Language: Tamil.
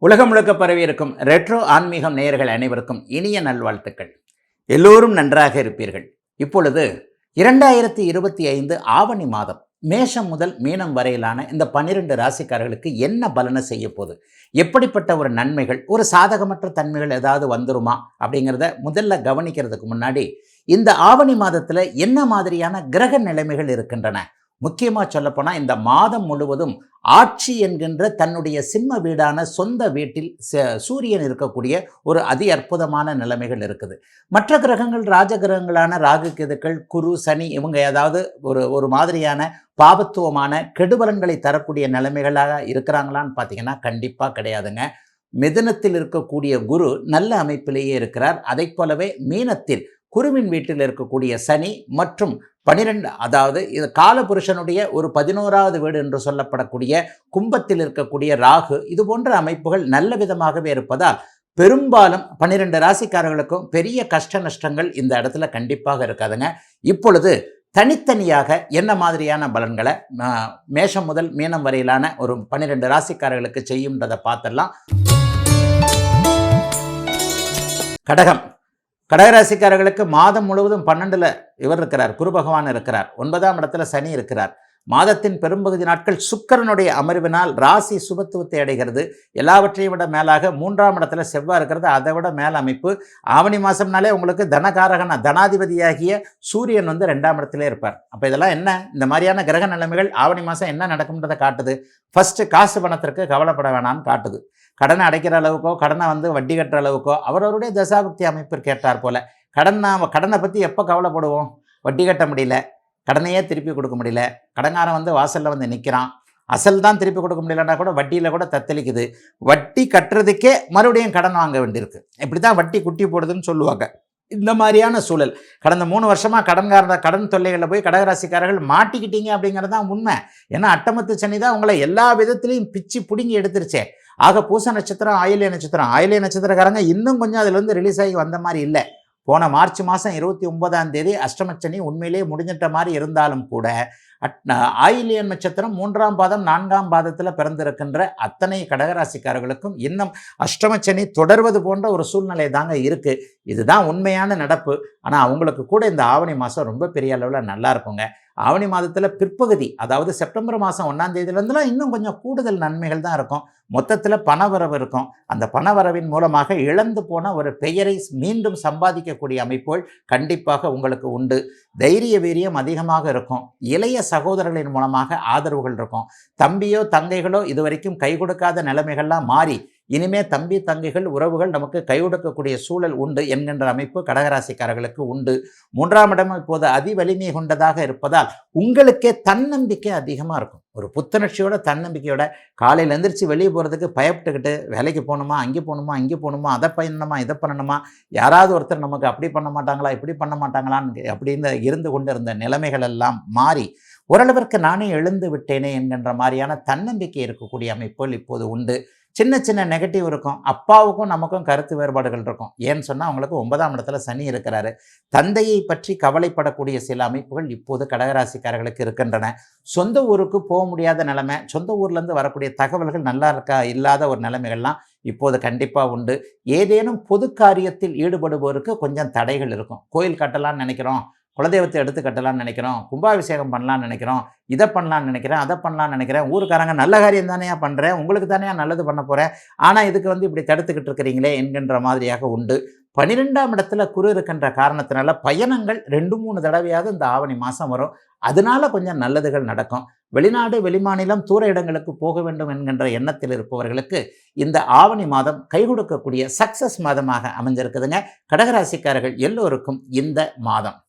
உலகம் முழுக்க பரவி இருக்கும் ரெட்ரோ ஆன்மீகம் நேயர்கள் அனைவருக்கும் இனிய நல்வாழ்த்துக்கள். எல்லோரும் நன்றாக இருப்பீர்கள். இப்பொழுது 2025 ஆவணி மாதம் மேஷம் முதல் மீனம் வரையிலான இந்த 12 ராசிக்காரர்களுக்கு என்ன பலனை செய்ய போகுது, எப்படிப்பட்ட ஒரு நன்மைகள், ஒரு சாதகமற்ற தன்மைகள் ஏதாவது வந்துருமா அப்படிங்கிறத முதல்ல கவனிக்கிறதுக்கு முன்னாடி இந்த ஆவணி மாதத்தில் என்ன மாதிரியான கிரக நிலைமைகள் இருக்கின்றன, முக்கியமாக சொல்லப்போனால் இந்த மாதம் முழுவதும் ஆட்சி என்கின்ற தன்னுடைய சிம்ம வீடான சொந்த வீட்டில் சூரியன் இருக்கக்கூடிய ஒரு அதி அற்புதமான நிலைமைகள் இருக்குது. மற்ற கிரகங்கள் ராஜ கிரகங்களான ராகு கேதுக்கள் குரு சனி இவங்க ஏதாவது ஒரு மாதிரியான பாபத்துவமான கெடுபலன்களை தரக்கூடிய நிலைமைகளாக இருக்கிறாங்களான்னு பார்த்தீங்கன்னா கண்டிப்பாக கிடையாதுங்க. மிதுனத்தில் இருக்கக்கூடிய குரு நல்ல அமைப்பிலேயே இருக்கிறார். அதை போலவே மீனத்தில் குருவின் வீட்டில் இருக்கக்கூடிய சனி மற்றும் 12 அதாவது இது காலபுருஷனுடைய ஒரு 11வது வீடு என்று சொல்லப்படக்கூடிய கும்பத்தில் இருக்கக்கூடிய ராகு, இது போன்ற அமைப்புகள் நல்ல விதமாகவே இருப்பதால் பெரும்பாலும் 12 ராசிக்காரர்களுக்கும் பெரிய கஷ்ட நஷ்டங்கள் இந்த இடத்துல கண்டிப்பாக இருக்காதுங்க. இப்பொழுது தனித்தனியாக என்ன மாதிரியான பலன்களை மேஷம் முதல் மீனம் வரையிலான ஒரு 12 ராசிக்காரர்களுக்கு செய்யும்ன்றதை பார்த்துடலாம். கடகராசிக்காரர்களுக்கு மாதம் முழுவதும் 12ல் இவர் இருக்கிறார், குரு பகவான் இருக்கிறார். 9ஆம் இடத்துல சனி இருக்கிறார். மாதத்தின் பெரும்பகுதி நாட்கள் சுக்கிரனுடைய அமர்வினால் ராசி சுபத்துவத்தை அடைகிறது. எல்லாவற்றையும் விட மேலாக 3ஆம் இடத்துல செவ்வாய் இருக்கிறது, அதை விட மேல் அமைப்பு. ஆவணி மாதம்னாலே உங்களுக்கு தனகாரகன தனாதிபதியாகிய சூரியன் 2ஆம் இடத்துல இருப்பார். அப்போ இதெல்லாம் என்ன, இந்த மாதிரியான கிரக நிலைமைகள் ஆவணி மாதம் என்ன நடக்கும்ன்றதை காட்டுது. ஃபஸ்ட்டு காசு பணத்திற்கு கவலைப்பட வேணாம்னு காட்டுது. கடனை அடைக்கிற அளவுக்கோ கடனை வட்டி கட்டுற அளவுக்கோ அவரவருடைய தசாபக்தி அமைப்பிற்கு ஏற்றார் போல கடனை பற்றி எப்போ கவலைப்படுவோம், வட்டி கட்ட முடியல, கடனையே திருப்பி கொடுக்க முடியல, கடங்காரன் வாசலில் நிற்கிறான், அசல் தான் திருப்பி கொடுக்க முடியலன்னா கூட வட்டியில் கூட தத்தளிக்குது, வட்டி கட்டுறதுக்கே மறுபடியும் கடன் வாங்க வேண்டியிருக்கு. இப்படி தான் வட்டி குட்டி போடுதுன்னு சொல்லுவாங்க. இந்த மாதிரியான சூழல் கடந்த 3 வருஷமாக கடன் தொல்லைகளில் போய் கடகராசிக்காரர்கள் மாட்டிக்கிட்டீங்க அப்படிங்கிறது தான் உண்மை. ஏன்னா அட்டமத்து சனி தான் உங்களை எல்லா விதத்துலையும் பிச்சு பிடுங்கி எடுத்துருச்சே. ஆக பூச நட்சத்திரம் ஆயில்ய நட்சத்திரக்காரங்க இன்னும் கொஞ்சம் அதில் ரிலீஸ் ஆகி வந்த மாதிரி இல்லை. போன மார்ச் மாதம் 29ஆம் தேதி அஷ்டமச்சனி உண்மையிலேயே முடிஞ்சிட்ட மாதிரி இருந்தாலும் கூட ஆயில்யம் நட்சத்திரம் 3ஆம் பாதம் 4ஆம் பாதத்தில் பிறந்திருக்கின்ற அத்தனை கடகராசிக்காரர்களுக்கும் இன்னும் அஷ்டமச்சனி தொடர்வது போன்ற ஒரு சூழ்நிலை தாங்க இருக்குது. இதுதான் உண்மையான நடப்பு. ஆனால் அவங்களுக்கு கூட இந்த ஆவணி மாதம் ரொம்ப பெரிய அளவில் நல்லா இருக்குங்க. ஆவணி மாதத்தில் பிற்பகுதி, அதாவது செப்டம்பர் மாதம் 1ஆம் தேதியிலேருந்துலாம் இன்னும் கொஞ்சம் கூடுதல் நன்மைகள் தான் இருக்கும். மொத்தத்தில் பணவரவு இருக்கும். அந்த பணவரவின் மூலமாக இழந்து போன ஒரு பெயரை மீண்டும் சம்பாதிக்கக்கூடிய அமைப்புகள் கண்டிப்பாக உங்களுக்கு உண்டு. தைரிய வீரியம் அதிகமாக இருக்கும். இளைய சகோதரர்களின் மூலமாக ஆதரவுகள் இருக்கும். தம்பியோ தங்கைகளோ இதுவரைக்கும் கை கொடுக்காத நிலைமைகள்லாம் மாறி இனிமே தம்பி தங்கைகள் உறவுகள் நமக்கு கை கொடுக்கக்கூடிய சூழல் உண்டு என்கின்ற அமைப்பு கடகராசிக்காரர்களுக்கு உண்டு. 3ஆம் இடம் இப்போது அதி வலிமை கொண்டதாக இருப்பதால் உங்களுக்கே தன்னம்பிக்கை அதிகமாக இருக்கும். ஒரு புத்துணர்ச்சியோட தன்னம்பிக்கையோட காலையில் எந்திரிச்சு வெளியே போகிறதுக்கு பயப்பட்டுக்கிட்டு வேலைக்கு போகணுமா, அங்கே போகணுமா, இங்கே போகணுமா, அதை பண்ணணுமா, இதை பண்ணணுமா, யாராவது ஒருத்தர் நமக்கு அப்படி பண்ண மாட்டாங்களா இப்படி பண்ண மாட்டாங்களான்னு அப்படின்னு இருந்து கொண்டு இருந்த நிலைமைகள் எல்லாம் மாறி ஓரளவிற்கு நானே எழுந்து விட்டேனே என்கின்ற மாதிரியான தன்னம்பிக்கை இருக்கக்கூடிய அமைப்புகள் இப்போது உண்டு. சின்ன சின்ன நெகட்டிவ் இருக்கும். அப்பாவுக்கும் நமக்கும் கருத்து வேறுபாடுகள் இருக்கும். ஏன்னு சொன்னால் அவங்களுக்கு 9ஆம் இடத்துல சனி இருக்கிறாரு. தந்தையை பற்றி கவலைப்படக்கூடிய சில அமைப்புகள் இப்போது கடகராசிக்காரர்களுக்கு இருக்கின்றன. சொந்த ஊருக்கு போக முடியாத நிலைமை, சொந்த ஊர்லேருந்து வரக்கூடிய தகவல்கள் நல்லா இல்லாத ஒரு நிலைமைகள்லாம் இப்போது கண்டிப்பாக உண்டு. ஏதேனும் பொது காரியத்தில் ஈடுபடுவோருக்கு கொஞ்சம் தடைகள் இருக்கும். கோயில் கட்டலான்னு நினைக்கிறோம், குலதெய்வத்தை எடுத்து கட்டலான்னு நினைக்கிறோம், கும்பாபிஷேகம் பண்ணலான்னு நினைக்கிறோம், இதை பண்ணலான்னு நினைக்கிறேன், அதை பண்ணலான்னு நினைக்கிறேன், ஊருக்காரங்க நல்ல காரியம் தானே பண்ணுறேன், உங்களுக்கு தானே நல்லது பண்ண போகிறேன், ஆனால் இதுக்கு இப்படி தடுத்துக்கிட்டு இருக்கிறீங்களே என்கின்ற மாதிரியாக உண்டு. 12ஆம் இடத்துல குரு இருக்கின்ற காரணத்தினால பயணங்கள் 2-3 தடவையாவது இந்த ஆவணி மாதம் வரும். அதனால கொஞ்சம் நல்லதுகள் நடக்கும். வெளிநாடு வெளிமாநிலம் தூர இடங்களுக்கு போக வேண்டும் என்கின்ற எண்ணத்தில் இருப்பவர்களுக்கு இந்த ஆவணி மாதம் கை கொடுக்கக்கூடிய சக்சஸ் மாதமாக அமைஞ்சிருக்குதுங்க. கடகராசிக்காரர்கள் எல்லோருக்கும் இந்த மாதம்